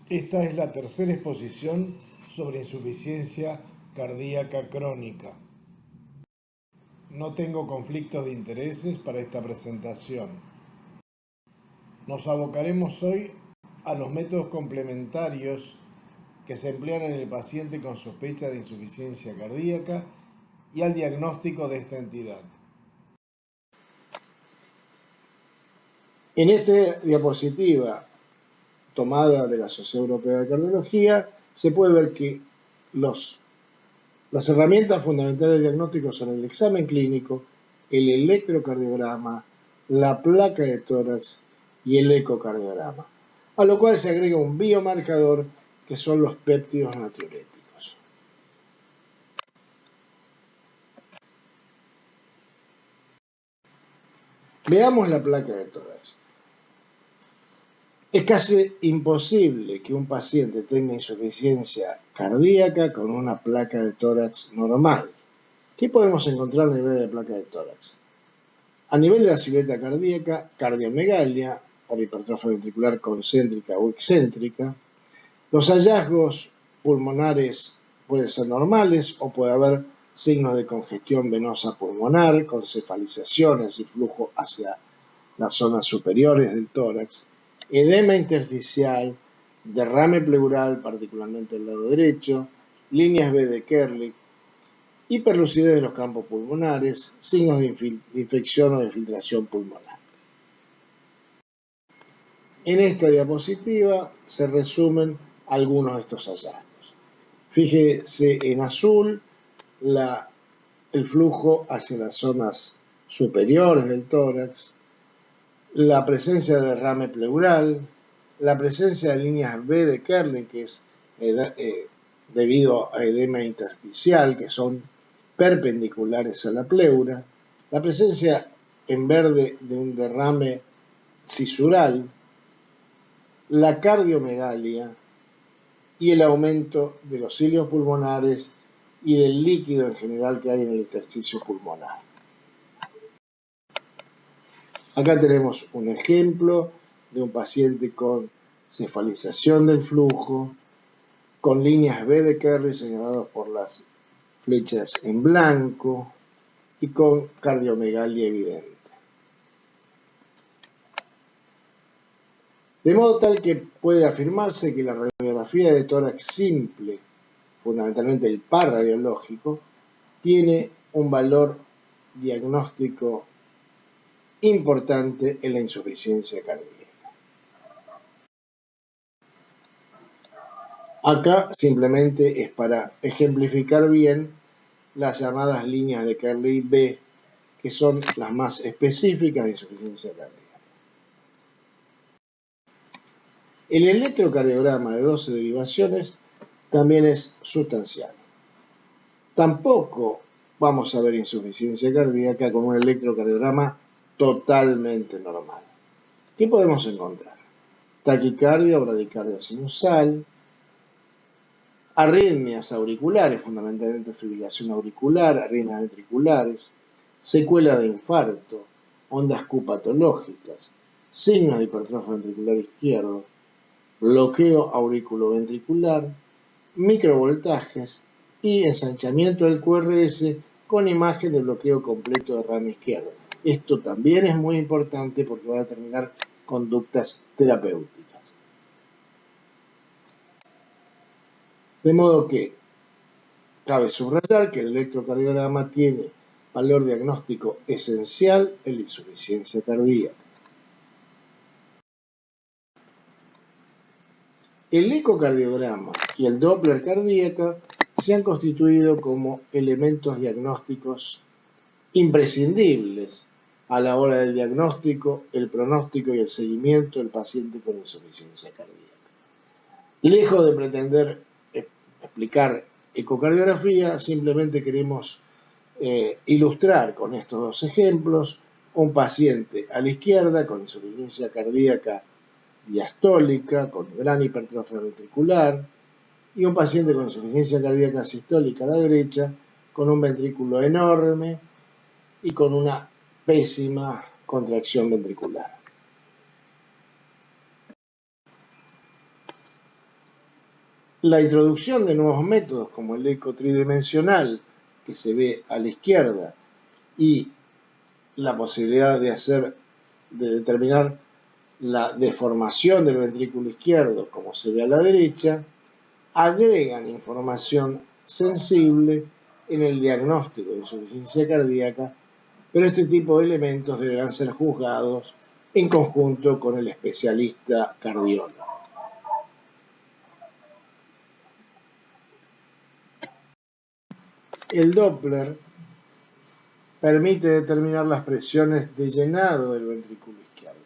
Esta es la tercera exposición sobre insuficiencia cardíaca crónica. No tengo conflictos de intereses para esta presentación. Nos abocaremos hoy a los métodos complementarios que se emplean en el paciente con sospecha de insuficiencia cardíaca y al diagnóstico de esta entidad. En esta diapositiva tomada de la Sociedad Europea de Cardiología, se puede ver que las herramientas fundamentales del diagnóstico son el examen clínico, el electrocardiograma, la placa de tórax y el ecocardiograma, a lo cual se agrega un biomarcador que son los péptidos natriuréticos. Veamos la placa de tórax. Es casi imposible que un paciente tenga insuficiencia cardíaca con una placa de tórax normal. ¿Qué podemos encontrar a nivel de la placa de tórax? A nivel de la silueta cardíaca, cardiomegalia, por hipertrofia ventricular concéntrica o excéntrica. Los hallazgos pulmonares pueden ser normales o puede haber signos de congestión venosa pulmonar con cefalizaciones y flujo hacia las zonas superiores del tórax, edema intersticial, derrame pleural, particularmente el lado derecho, líneas B de Kerley, hiperlucidez de los campos pulmonares, signos de infección o de filtración pulmonar. En esta diapositiva se resumen algunos de estos hallazgos. Fíjese en azul el flujo hacia las zonas superiores del tórax, la presencia de derrame pleural, la presencia de líneas B de Kerley, que es debido a edema intersticial, que son perpendiculares a la pleura, la presencia en verde de un derrame cisural, la cardiomegalia y el aumento de los cilios pulmonares y del líquido en general que hay en el intersticio pulmonar. Acá tenemos un ejemplo de un paciente con cefalización del flujo, con líneas B de Kerley señaladas por las flechas en blanco y con cardiomegalia evidente. De modo tal que puede afirmarse que la radiografía de tórax simple, fundamentalmente el par radiológico, tiene un valor diagnóstico importante en la insuficiencia cardíaca. Acá simplemente es para ejemplificar bien las llamadas líneas de Kerley B, que son las más específicas de insuficiencia cardíaca. El electrocardiograma de 12 derivaciones también es sustancial. Tampoco vamos a ver insuficiencia cardíaca con un electrocardiograma totalmente normal. ¿Qué podemos encontrar? Taquicardia o bradicardia sinusal, arritmias auriculares, fundamentalmente fibrilación auricular, arritmias ventriculares, secuela de infarto, ondas Q patológicas, signos de hipertrofia ventricular izquierdo, bloqueo auriculoventricular, microvoltajes y ensanchamiento del QRS con imagen de bloqueo completo de rama izquierdo. Esto también es muy importante porque va a determinar conductas terapéuticas. De modo que cabe subrayar que el electrocardiograma tiene valor diagnóstico esencial en la insuficiencia cardíaca. El ecocardiograma y el Doppler cardíaco se han constituido como elementos diagnósticos imprescindibles a la hora del diagnóstico, el pronóstico y el seguimiento del paciente con insuficiencia cardíaca. Lejos de pretender explicar ecocardiografía, simplemente queremos ilustrar con estos dos ejemplos un paciente a la izquierda con insuficiencia cardíaca diastólica, con gran hipertrofia ventricular, y un paciente con insuficiencia cardíaca sistólica a la derecha, con un ventrículo enorme y con una pésima contracción ventricular. La introducción de nuevos métodos como el eco tridimensional, que se ve a la izquierda, y la posibilidad de determinar la deformación del ventrículo izquierdo, como se ve a la derecha, agregan información sensible en el diagnóstico de insuficiencia cardíaca, pero este tipo de elementos deberán ser juzgados en conjunto con el especialista cardiólogo. El Doppler permite determinar las presiones de llenado del ventrículo izquierdo.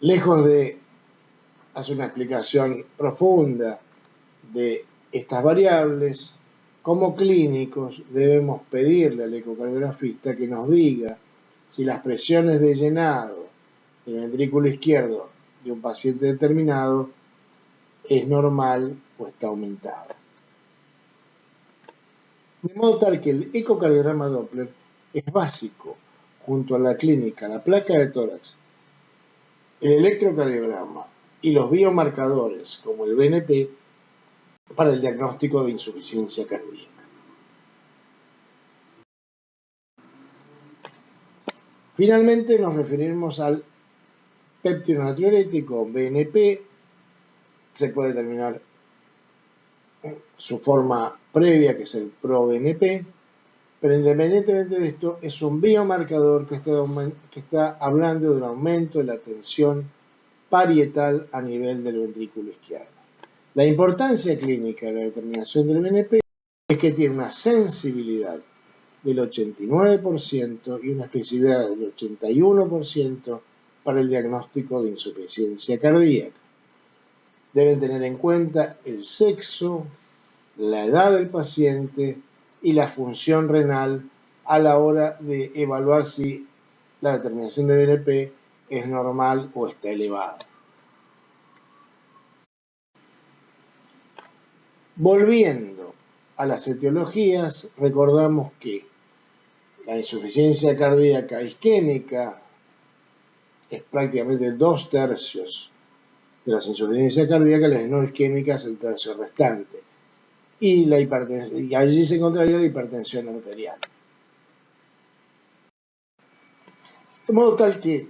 Lejos de hacer una explicación profunda de estas variables, como clínicos debemos pedirle al ecocardiografista que nos diga si las presiones de llenado del ventrículo izquierdo de un paciente determinado es normal o está aumentada. De modo tal que el ecocardiograma Doppler es básico junto a la clínica, la placa de tórax, el electrocardiograma y los biomarcadores como el BNP para el diagnóstico de insuficiencia cardíaca. Finalmente nos referimos al péptido natriurético BNP. Se puede determinar su forma previa, que es el ProBNP, pero independientemente de esto, es un biomarcador que está hablando de un aumento de la tensión parietal a nivel del ventrículo izquierdo. La importancia clínica de la determinación del BNP es que tiene una sensibilidad del 89% y una especificidad del 81% para el diagnóstico de insuficiencia cardíaca. Deben tener en cuenta el sexo, la edad del paciente y la función renal a la hora de evaluar si la determinación de BNP es normal o está elevada. Volviendo a las etiologías, recordamos que la insuficiencia cardíaca isquémica es prácticamente 2/3 de las insuficiencias cardíacas, las no isquémicas el tercio restante. Y allí se encontraría la hipertensión arterial. De modo tal que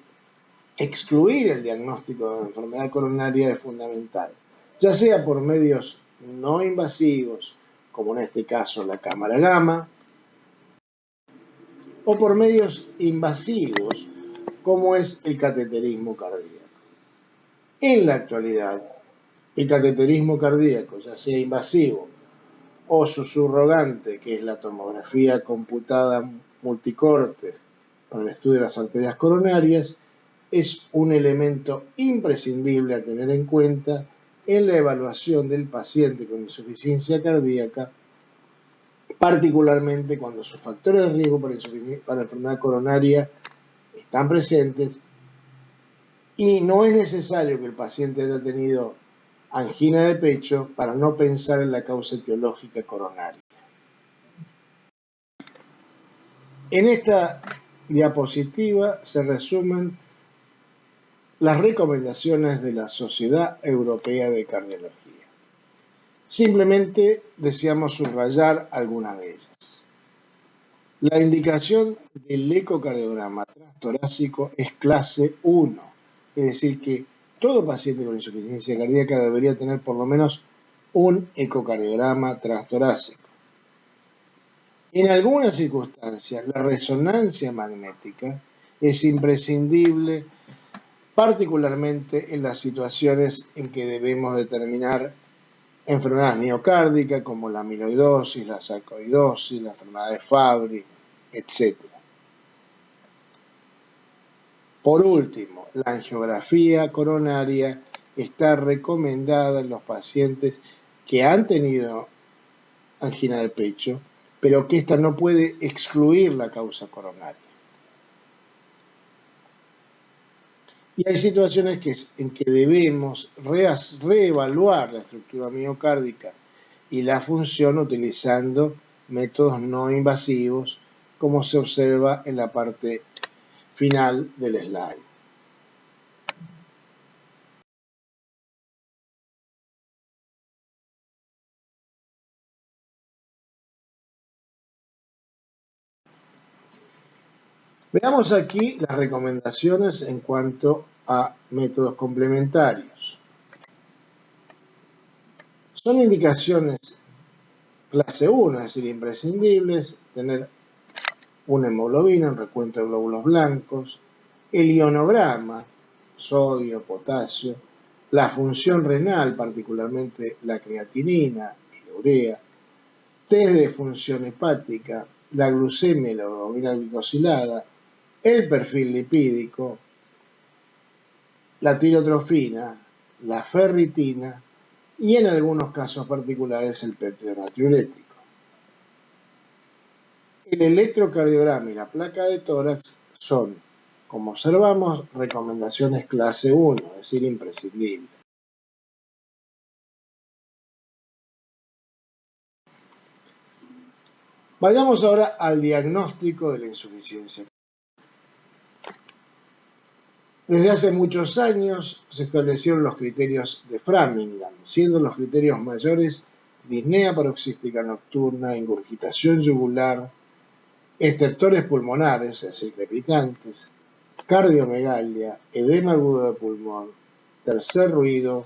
excluir el diagnóstico de enfermedad coronaria es fundamental, ya sea por medios no invasivos, como en este caso la cámara gamma, o por medios invasivos, como es el cateterismo cardíaco. En la actualidad, el cateterismo cardíaco, ya sea invasivo o su subrogante, que es la tomografía computada multicorte para el estudio de las arterias coronarias, es un elemento imprescindible a tener en cuenta en la evaluación del paciente con insuficiencia cardíaca, particularmente cuando sus factores de riesgo para enfermedad coronaria están presentes y no es necesario que el paciente haya tenido angina de pecho para no pensar en la causa etiológica coronaria. En esta diapositiva se resumen las recomendaciones de la Sociedad Europea de Cardiología. Simplemente deseamos subrayar algunas de ellas. La indicación del ecocardiograma transtorácico es clase 1, es decir que todo paciente con insuficiencia cardíaca debería tener por lo menos un ecocardiograma transtorácico. En algunas circunstancias, la resonancia magnética es imprescindible, particularmente en las situaciones en que debemos determinar enfermedades miocárdicas como la amiloidosis, la sarcoidosis, la enfermedad de Fabry, etc. Por último, la angiografía coronaria está recomendada en los pacientes que han tenido angina de pecho, pero que esta no puede excluir la causa coronaria. Y hay situaciones en que debemos reevaluar la estructura miocárdica y la función utilizando métodos no invasivos, como se observa en la parte final del slide. Veamos aquí las recomendaciones en cuanto a métodos complementarios. Son indicaciones clase 1, es decir, imprescindibles, tener una hemoglobina, un recuento de glóbulos blancos, el ionograma, sodio, potasio, la función renal, particularmente la creatinina y la urea, test de función hepática, la glucemia y la hemoglobina glicosilada, el perfil lipídico, la tirotrofina, la ferritina y en algunos casos particulares el péptido natriurético. El electrocardiograma y la placa de tórax son, como observamos, recomendaciones clase 1, es decir, imprescindibles. Vayamos ahora al diagnóstico de la insuficiencia. Desde hace muchos años se establecieron los criterios de Framingham, siendo los criterios mayores disnea paroxística nocturna, ingurgitación yugular, estertores pulmonares, es decir, crepitantes, cardiomegalia, edema agudo de pulmón, tercer ruido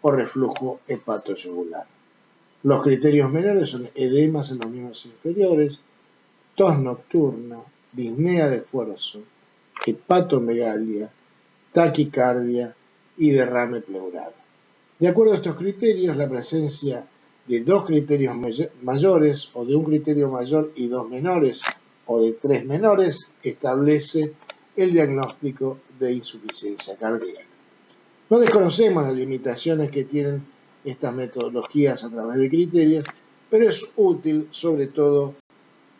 o reflujo hepatoyugular. Los criterios menores son edemas en los miembros inferiores, tos nocturna, disnea de esfuerzo, hepatomegalia, taquicardia y derrame pleural. De acuerdo a estos criterios, la presencia de dos criterios mayores o de un criterio mayor y dos menores o de tres menores establece el diagnóstico de insuficiencia cardíaca. No desconocemos las limitaciones que tienen estas metodologías a través de criterios, pero es útil sobre todo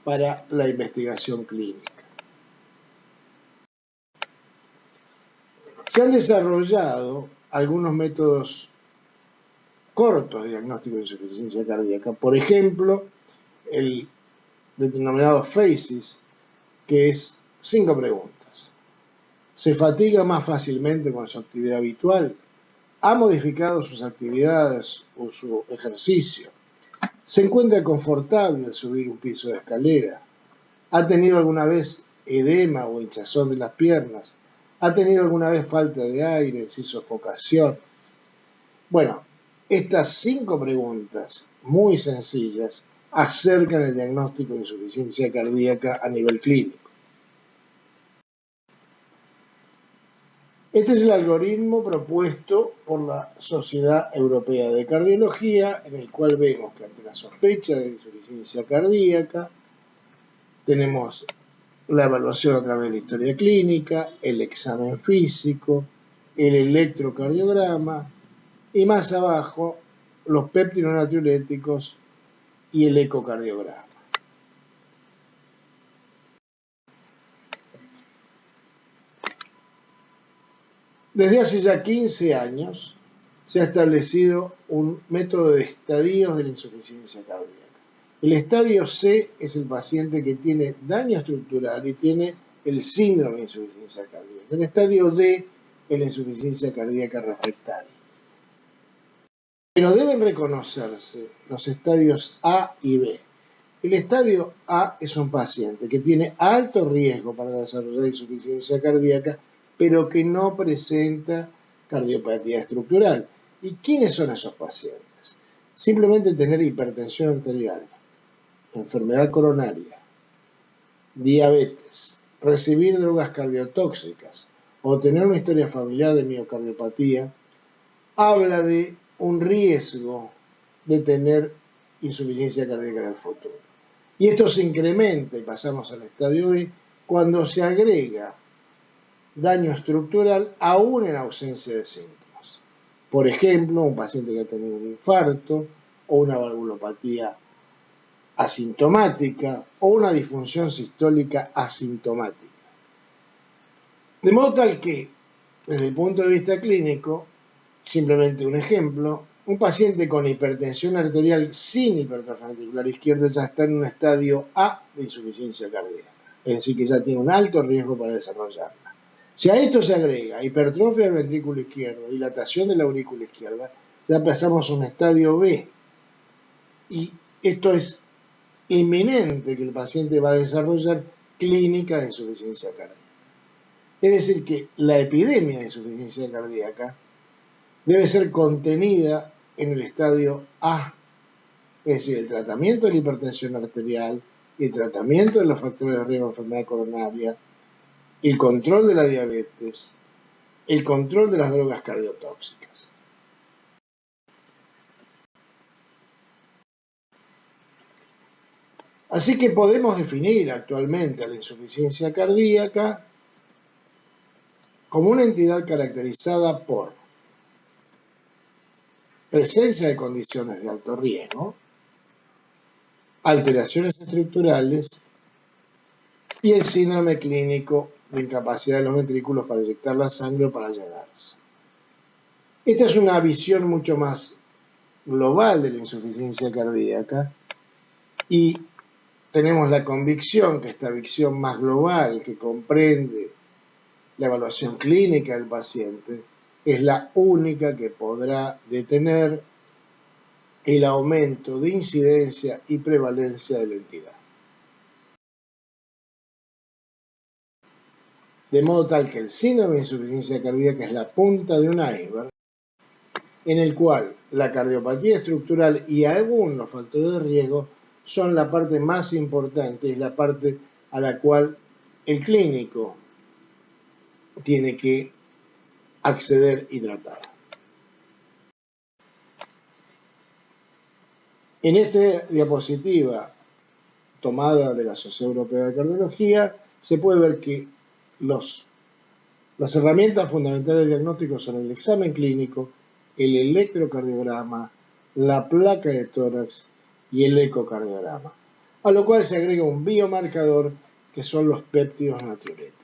para la investigación clínica. Se han desarrollado algunos métodos cortos de diagnóstico de insuficiencia cardíaca. Por ejemplo, el denominado FACES, que es 5 preguntas. ¿Se fatiga más fácilmente con su actividad habitual? ¿Ha modificado sus actividades o su ejercicio? ¿Se encuentra confortable al subir un piso de escalera? ¿Ha tenido alguna vez edema o hinchazón de las piernas? ¿Ha tenido alguna vez falta de aire y sofocación? Bueno, estas 5 preguntas muy sencillas acercan el diagnóstico de insuficiencia cardíaca a nivel clínico. Este es el algoritmo propuesto por la Sociedad Europea de Cardiología, en el cual vemos que ante la sospecha de insuficiencia cardíaca tenemos la evaluación a través de la historia clínica, el examen físico, el electrocardiograma y más abajo los péptidos natriuréticos y el ecocardiograma. Desde hace ya 15 años se ha establecido un método de estadios de la insuficiencia cardíaca. El estadio C es el paciente que tiene daño estructural y tiene el síndrome de insuficiencia cardíaca. El estadio D es la insuficiencia cardíaca refractaria. Pero deben reconocerse los estadios A y B. El estadio A es un paciente que tiene alto riesgo para desarrollar insuficiencia cardíaca, pero que no presenta cardiopatía estructural. ¿Y quiénes son esos pacientes? Simplemente tener hipertensión arterial, enfermedad coronaria, diabetes, recibir drogas cardiotóxicas o tener una historia familiar de miocardiopatía, habla de un riesgo de tener insuficiencia cardíaca en el futuro. Y esto se incrementa, y pasamos al estadio B, cuando se agrega daño estructural aún en ausencia de síntomas. Por ejemplo, un paciente que ha tenido un infarto o una valvulopatía asintomática o una disfunción sistólica asintomática. De modo tal que, desde el punto de vista clínico, simplemente un ejemplo, un paciente con hipertensión arterial sin hipertrofia ventricular izquierda ya está en un estadio A de insuficiencia cardíaca, es decir, que ya tiene un alto riesgo para desarrollarla. Si a esto se agrega hipertrofia del ventrículo izquierdo, dilatación de la aurícula izquierda, ya pasamos a un estadio B. Y esto es inminente que el paciente va a desarrollar clínica de insuficiencia cardíaca. Es decir, que la epidemia de insuficiencia cardíaca debe ser contenida en el estadio A, es decir, el tratamiento de la hipertensión arterial, el tratamiento de los factores de riesgo de enfermedad coronaria, el control de la diabetes, el control de las drogas cardiotóxicas. Así que podemos definir actualmente a la insuficiencia cardíaca como una entidad caracterizada por presencia de condiciones de alto riesgo, alteraciones estructurales y el síndrome clínico de incapacidad de los ventrículos para inyectar la sangre o para llenarse. Esta es una visión mucho más global de la insuficiencia cardíaca y tenemos la convicción que esta visión más global que comprende la evaluación clínica del paciente es la única que podrá detener el aumento de incidencia y prevalencia de la entidad. De modo tal que el síndrome de insuficiencia cardíaca es la punta de un iceberg en el cual la cardiopatía estructural y algunos factores de riesgo son la parte más importante, es la parte a la cual el clínico tiene que acceder y tratar. En esta diapositiva tomada de la Sociedad Europea de Cardiología, se puede ver que las herramientas fundamentales del diagnóstico son el examen clínico, el electrocardiograma, la placa de tórax y el ecocardiograma, a lo cual se agrega un biomarcador que son los péptidos natriuréticos.